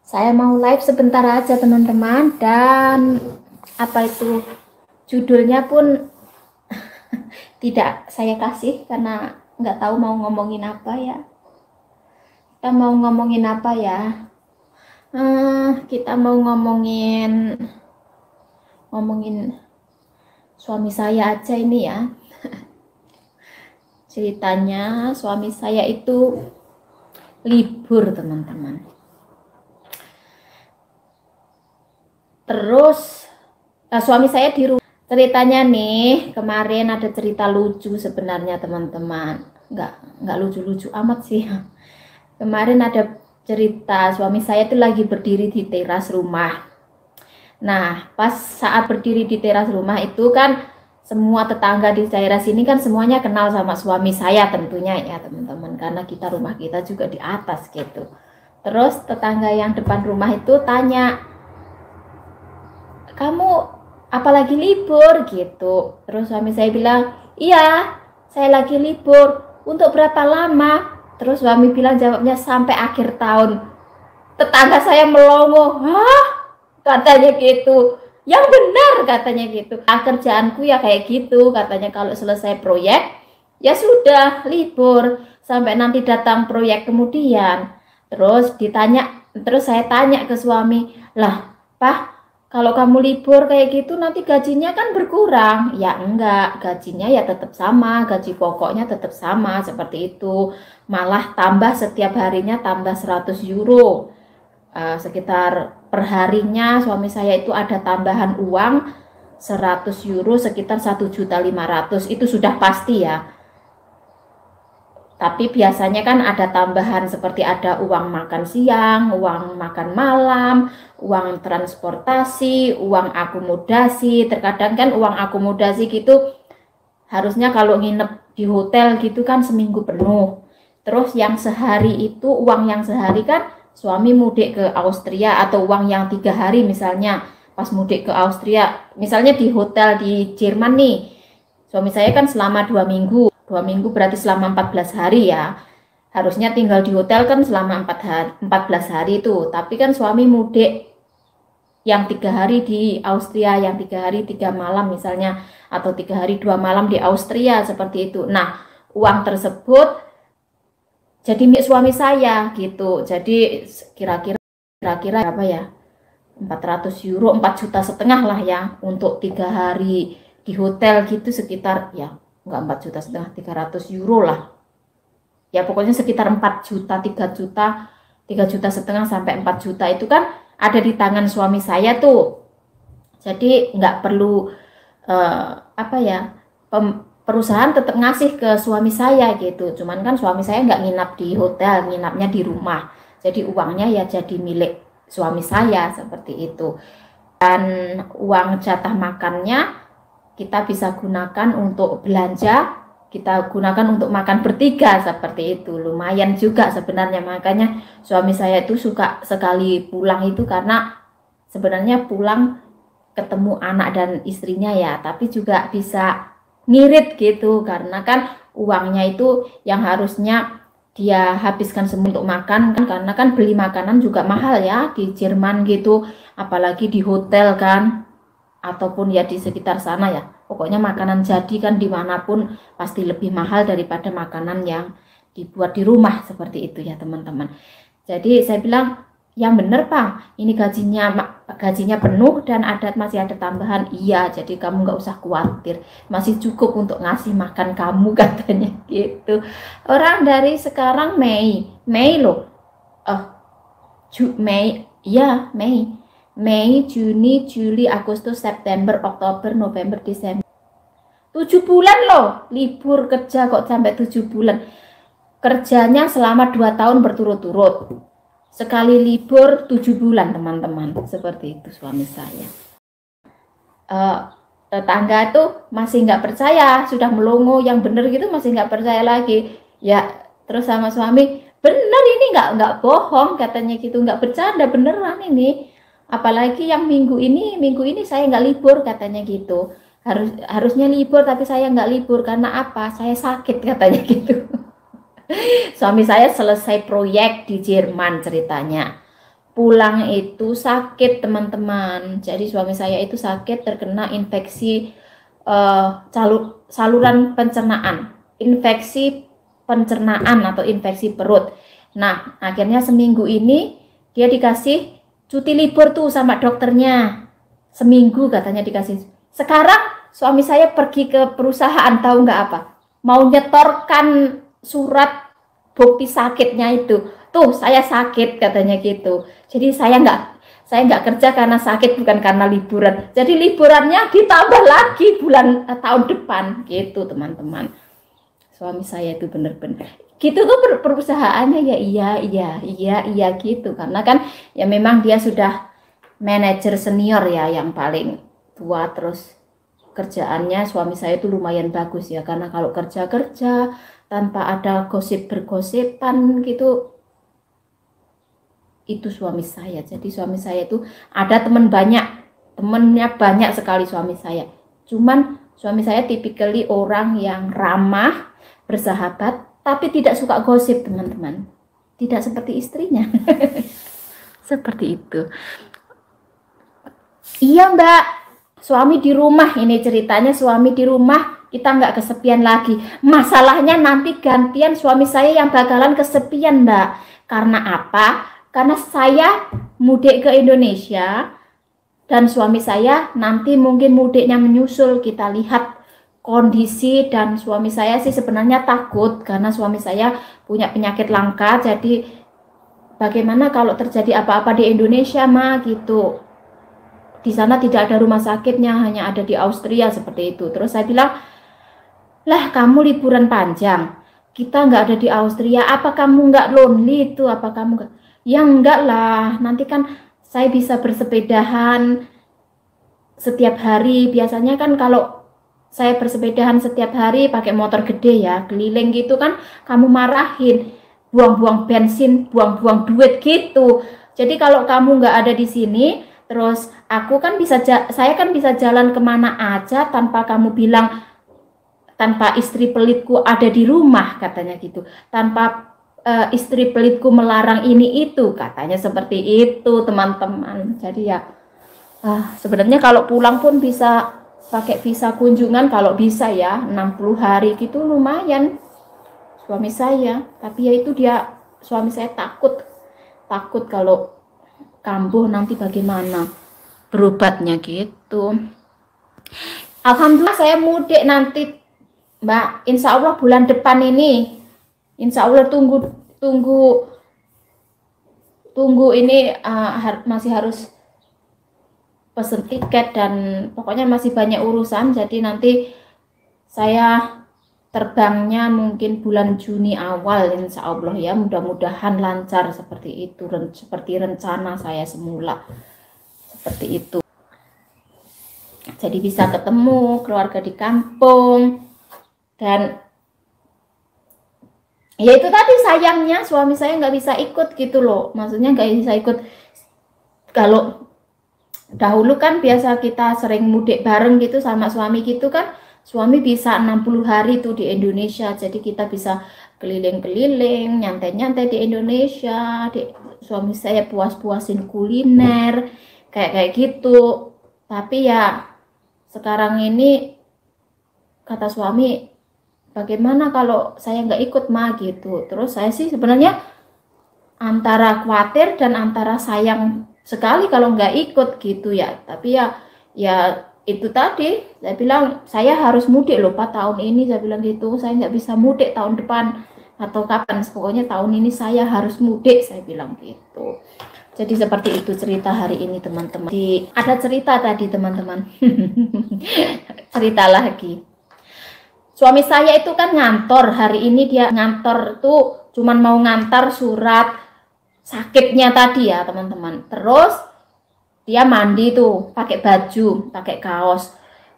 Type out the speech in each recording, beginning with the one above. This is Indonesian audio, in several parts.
Saya mau live sebentar aja teman-teman, dan apa itu judulnya pun tidak saya kasih karena nggak tahu mau ngomongin apa ya. Kita mau ngomongin apa ya? Kita mau ngomongin suami saya aja ini ya. Ceritanya suami saya itu libur teman-teman. Terus suami saya di rumah. Ceritanya nih, kemarin ada cerita lucu sebenarnya teman-teman. Nggak lucu-lucu amat sih. Kemarin ada cerita suami saya itu lagi berdiri di teras rumah. Nah, pas saat berdiri di teras rumah itu kan semua tetangga di daerah sini kan semuanya kenal sama suami saya tentunya ya teman-teman, karena rumah kita juga di atas gitu. Terus tetangga yang depan rumah itu tanya, "Kamu apalagi libur?" gitu. Terus suami saya bilang, "Iya, saya lagi libur. Untuk berapa lama?" Terus suami bilang, jawabnya, "Sampai akhir tahun." Tetangga saya melongo, "Hah?" katanya gitu. "Yang benar," katanya gitu. "Kerjaanku ya kayak gitu," katanya, "kalau selesai proyek ya sudah libur sampai nanti datang proyek kemudian." Terus saya tanya ke suami, "Lah, Pak, kalau kamu libur kayak gitu nanti gajinya kan berkurang." "Ya enggak, gajinya ya tetap sama, gaji pokoknya tetap sama seperti itu. Malah tambah setiap harinya tambah 100 euro. Sekitar perharinya suami saya itu ada tambahan uang 100 euro, sekitar 1.500.000 itu sudah pasti ya. Tapi biasanya kan ada tambahan seperti ada uang makan siang, uang makan malam, uang transportasi, uang akomodasi. Terkadang kan uang akomodasi gitu harusnya kalau nginep di hotel gitu kan seminggu penuh. Terus yang sehari itu, uang yang sehari kan suami mudik ke Austria, atau uang yang 3 hari misalnya pas mudik ke Austria. Misalnya di hotel di Jerman nih, suami saya kan selama 2 minggu. 2 minggu berarti selama 14 hari ya. Harusnya tinggal di hotel kan selama 14 hari itu. Tapi kan suami mudik yang 3 hari di Austria, yang 3 hari 3 malam misalnya, atau 3 hari 2 malam di Austria seperti itu. Nah, uang tersebut jadi milik suami saya gitu. Jadi kira-kira apa ya? 400 euro, 4,5 juta lah ya untuk 3 hari di hotel gitu, sekitar ya enggak 4,5 juta, 300 euro lah ya, pokoknya sekitar 4 juta, 3 juta, 3,5 juta sampai 4 juta itu kan ada di tangan suami saya tuh. Jadi nggak perlu apa ya, perusahaan tetap ngasih ke suami saya gitu. Cuman kan suami saya nggak nginap di hotel, nginapnya di rumah. Jadi uangnya ya jadi milik suami saya seperti itu. Dan uang jatah makannya kita bisa gunakan untuk belanja, kita gunakan untuk makan bertiga seperti itu. Lumayan juga sebenarnya, makanya suami saya itu suka sekali pulang itu, karena sebenarnya pulang ketemu anak dan istrinya ya, tapi juga bisa ngirit gitu, karena kan uangnya itu yang harusnya dia habiskan semua untuk makan kan, karena kan beli makanan juga mahal ya di Jerman gitu, apalagi di hotel kan, ataupun ya di sekitar sana ya. Pokoknya makanan jadi kan dimanapun pasti lebih mahal daripada makanan yang dibuat di rumah seperti itu ya teman-teman. Jadi saya bilang, "Yang bener Pak, ini gajinya penuh dan masih ada tambahan." "Iya, jadi kamu nggak usah khawatir, masih cukup untuk ngasih makan kamu," katanya gitu. Orang dari sekarang Mei loh. Mei, ya Mei, Juni, Juli, Agustus, September, Oktober, November, Desember. 7 bulan loh libur kerja, kok sampai 7 bulan. Kerjanya selama 2 tahun berturut-turut. Sekali libur 7 bulan teman-teman. Seperti itu suami saya. Tetangga tuh masih nggak percaya, sudah melongo yang bener gitu masih nggak percaya lagi. Ya terus sama suami, "Bener ini nggak bohong," katanya gitu, "nggak bercanda, beneran ini. Apalagi yang minggu ini saya nggak libur," katanya gitu. Harusnya libur tapi saya nggak libur karena apa? Saya sakit," katanya gitu. Suami saya selesai proyek di Jerman ceritanya. pulang itu sakit teman-teman. Jadi suami saya itu sakit terkena infeksi saluran pencernaan, infeksi pencernaan atau infeksi perut. Nah, akhirnya seminggu ini dia dikasih cuti libur tuh sama dokternya. Seminggu katanya dikasih. Sekarang suami saya pergi ke perusahaan, tahu nggak apa? Mau nyetorkan surat bukti sakitnya itu. Tuh, saya sakit katanya gitu. Jadi saya nggak kerja karena sakit, bukan karena liburan. Jadi liburannya ditambah lagi bulan tahun depan gitu teman-teman. Suami saya itu bener-bener gitu tuh perusahaannya ya iya gitu, karena kan ya memang dia sudah manajer senior ya yang paling tua, terus kerjaannya suami saya itu lumayan bagus ya, karena kalau kerja tanpa ada gosip bergosipan gitu, itu suami saya. Jadi suami saya itu ada temennya banyak sekali suami saya. Cuman suami saya tipikally orang yang ramah, bersahabat, tapi tidak suka gosip teman-teman. Tidak seperti istrinya. Seperti itu. Iya Mbak, suami di rumah, ini ceritanya suami di rumah, kita nggak kesepian lagi. Masalahnya nanti gantian suami saya yang bakalan kesepian Mbak. Karena apa? Karena saya mudik ke Indonesia dan suami saya nanti mungkin mudiknya menyusul. Kita lihat kondisi, dan suami saya sih sebenarnya takut karena suami saya punya penyakit langka. Jadi bagaimana kalau terjadi apa-apa di Indonesia mah gitu. Di sana tidak ada rumah sakitnya, hanya ada di Austria seperti itu. Terus saya bilang, lah kamu liburan panjang, kita nggak ada di Austria, apa kamu nggak lonely itu, apa kamu nggak? Ya enggak lah, nanti kan saya bisa bersepedahan setiap hari. Biasanya kan kalau saya bersepedahan setiap hari pakai motor gede ya, keliling gitu kan kamu marahin, buang-buang bensin, buang-buang duit gitu. Jadi kalau kamu nggak ada di sini, terus saya kan bisa jalan kemana aja tanpa kamu bilang, tanpa istri pelitku ada di rumah katanya gitu, tanpa istri pelitku melarang ini itu, katanya seperti itu teman-teman. Jadi ya sebenarnya kalau pulang pun bisa pakai visa kunjungan kalau bisa ya, 60 hari gitu lumayan suami saya. Tapi ya itu suami saya takut kalau kambuh nanti bagaimana berobatnya gitu. Alhamdulillah saya mudik nanti Mbak, insya Allah bulan depan ini. Insya Allah tunggu ini masih harus pesen tiket dan pokoknya masih banyak urusan. Jadi nanti saya terbangnya mungkin bulan Juni awal insya Allah ya, mudah-mudahan lancar seperti itu, seperti rencana saya semula seperti itu. Jadi bisa ketemu keluarga di kampung. Dan ya itu tadi sayangnya suami saya nggak bisa ikut gitu loh, maksudnya nggak bisa ikut. Kalau dahulu kan biasa kita sering mudik bareng gitu sama suami gitu kan, suami bisa 60 hari tuh di Indonesia, jadi kita bisa keliling-keliling, nyantai-nyantai di Indonesia. Suami saya puas-puasin kuliner kayak gitu. Tapi ya sekarang ini kata suami, bagaimana kalau saya nggak ikut mah gitu. Terus saya sih sebenarnya antara khawatir dan antara sayang sekali kalau nggak ikut gitu ya. Tapi ya itu tadi saya bilang, saya harus mudik loh Pak tahun ini, saya bilang gitu. Saya nggak bisa mudik tahun depan atau kapan, pokoknya tahun ini saya harus mudik, saya bilang gitu. Jadi seperti itu cerita hari ini teman-teman. Ada cerita tadi teman-teman. Cerita lagi. Suami saya itu kan ngantor, hari ini dia ngantor tuh cuman mau ngantar surat sakitnya tadi ya teman-teman. Terus dia mandi tuh, pakai baju, pakai kaos.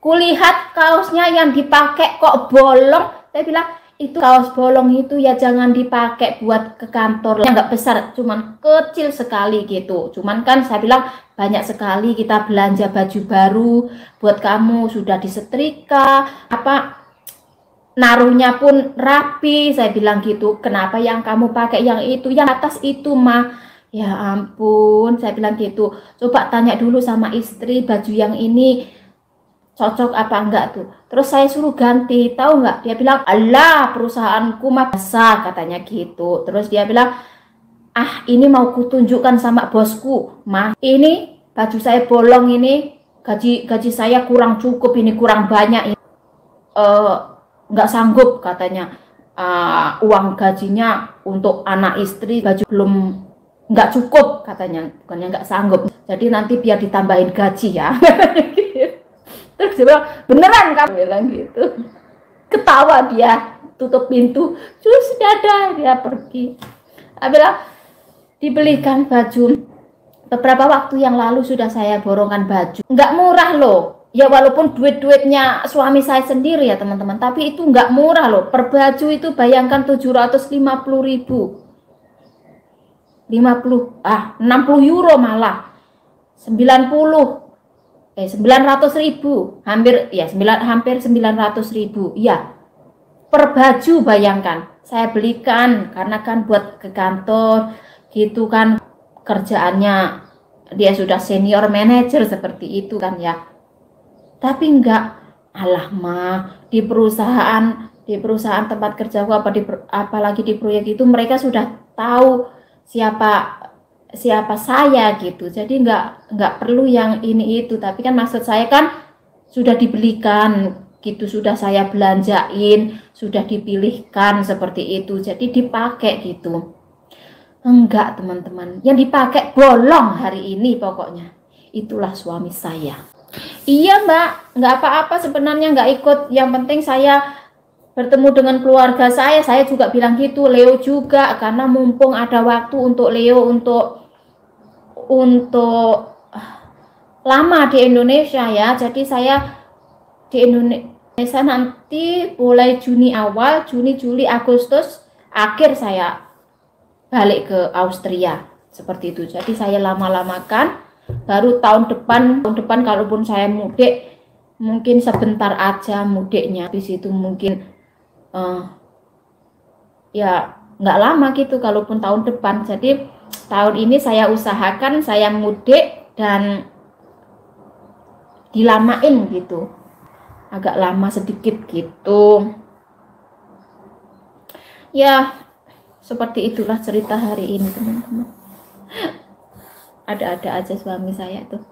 Kulihat kaosnya yang dipakai kok bolong. Saya bilang, itu kaos bolong itu ya jangan dipakai buat ke kantor. Yang nggak besar, cuman kecil sekali gitu. Cuman kan saya bilang banyak sekali kita belanja baju baru buat kamu, sudah disetrika, naruhnya pun rapi, saya bilang gitu. Kenapa yang kamu pakai yang itu, yang atas itu mah Ya ampun, saya bilang gitu. Coba tanya dulu sama istri, baju yang ini cocok apa enggak tuh. Terus saya suruh ganti, tahu nggak? Dia bilang, alah perusahaanku mah basah katanya gitu. Terus dia bilang, ah ini mau kutunjukkan sama bosku, mah ini baju saya bolong ini, gaji gaji saya kurang cukup ini, kurang banyak ini. Eh, nggak sanggup katanya. Uang gajinya untuk anak istri gaji belum nggak cukup katanya, bukannya nggak sanggup. Jadi nanti biar ditambahin gaji ya. Terus dia bilang, beneran kamu bilang gitu. Ketawa dia, tutup pintu, terus dadah dia pergi. Dia bilang, dibelikan baju. Beberapa waktu yang lalu sudah saya borongkan baju. Nggak murah loh. Ya walaupun duit-duitnya suami saya sendiri ya teman-teman. Tapi itu nggak murah loh. Per baju itu bayangkan 750.000. 60 euro malah. 900.000. Hampir 900.000. Iya. Per baju bayangkan. Saya belikan karena kan buat ke kantor gitu kan, kerjaannya dia sudah senior manager seperti itu kan ya. Tapi enggak, alah mah di perusahaan tempat kerjaku apalagi di proyek itu mereka sudah tahu siapa siapa saya gitu. Jadi enggak perlu yang ini itu, tapi kan maksud saya kan sudah dibelikan gitu, sudah saya belanjain, sudah dipilihkan seperti itu. Jadi dipakai gitu. Enggak teman-teman, yang dipakai bolong hari ini pokoknya. Itulah suami saya. Iya mbak, nggak apa-apa sebenarnya, nggak ikut. Yang penting saya bertemu dengan keluarga saya juga bilang gitu. Leo juga, karena mumpung ada waktu untuk Leo untuk lama di Indonesia ya. Jadi saya di Indonesia nanti mulai Juni awal, Juni, Juli, Agustus, akhir saya balik ke Austria seperti itu. Jadi saya lama-lamakan, baru tahun depan kalaupun saya mudik mungkin sebentar aja mudiknya, habis itu mungkin ya nggak lama gitu kalaupun tahun depan. Jadi tahun ini saya usahakan saya mudik dan dilamain gitu, agak lama sedikit gitu ya. Seperti itulah cerita hari ini teman-teman. Ada-ada aja suami saya tuh.